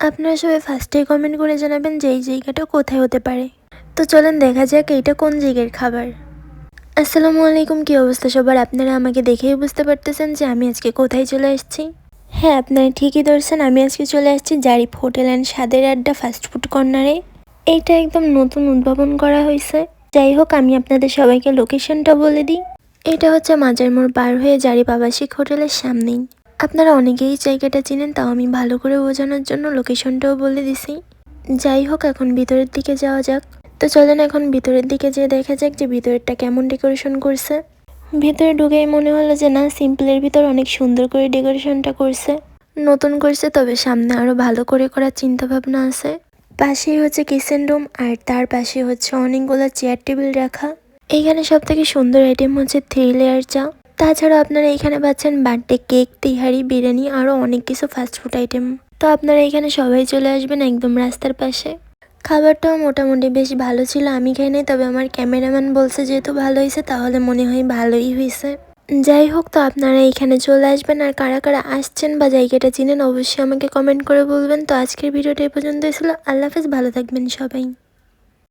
আপনারা সবাই ফার্স্টেই কমেন্ট করে জানাবেন যে এই জায়গাটা কোথায় হতে পারে। তো চলেন দেখা যাক এইটা কোন জায়গার খাবার। আসসালামু আলাইকুম, কী অবস্থা সবার? আপনারা আমাকে দেখেই বুঝতে পারতেছেন যে আমি আজকে কোথায় চলে আসছি। হ্যাঁ, আপনারা ঠিকই ধরছেন, আমি আজকে চলে আসছি জারিফ হোটেল অ্যান্ড স্বাদের আড্ডা ফাস্টফুড কর্নারে। এইটা একদম নতুন উদ্ভাবন করা হয়েছে। যাই হোক, আমি আপনাদের সবাইকে লোকেশনটা বলে দিই। এটা হচ্ছে মাজার মোড় পার হয়ে জারিফ আবাসিক হোটেলের সামনেই। আপনারা অনেকেই জায়গাটা চিনেন, তাও আমি ভালো করে বোঝানোর জন্য লোকেশনটাও বলে দিছি। যাই হোক, এখন ভিতরের দিকে যাওয়া যাক। তো চলেন এখন ভিতরের দিকে যেয়ে দেখা যাক যে ভিতরেরটা কেমন ডেকোরেশন করছে। ভিতরে ঢুকেই মনে হলো যে না, সিম্পলের ভিতর অনেক সুন্দর করে ডেকোরেশনটা করছে, নতুন করছে, তবে সামনে আরো ভালো করে করার চিন্তা ভাবনা আছে। পাশেই হচ্ছে কিচেন রুম আর তার পাশে হচ্ছে অনেকগুলো চেয়ার টেবিল রাখা। এইখানে সব থেকে সুন্দর আইটেম হচ্ছে 3 লেয়ার চা। তাছাড়া আপনারা এখানে পাচ্ছেন বার্থডে কেক, তিহারি, বিরিয়ানি, আরও অনেক কিছু ফাস্টফুড আইটেম। তো আপনারা এখানে সবাই চলে আসবেন একদম রাস্তার পাশে। খাবারটাও মোটামুটি বেশ ভালো ছিল, আমি খাই নাই, তবে আমার ক্যামেরাম্যান বলছে যেহেতু ভালো হয়েছে তাহলে মনে হয় ভালোই হয়েছে। যাই হোক, তো আপনারা এখানে চলে আসবেন, আর কারা কারা আসছেন বা জায়গাটা চিনেন অবশ্যই আমাকে কমেন্ট করে বলবেন। তো আজকের ভিডিওটা এই পর্যন্তই ছিল। আল্লাহ হাফেজ, ভালো থাকবেন সবাই।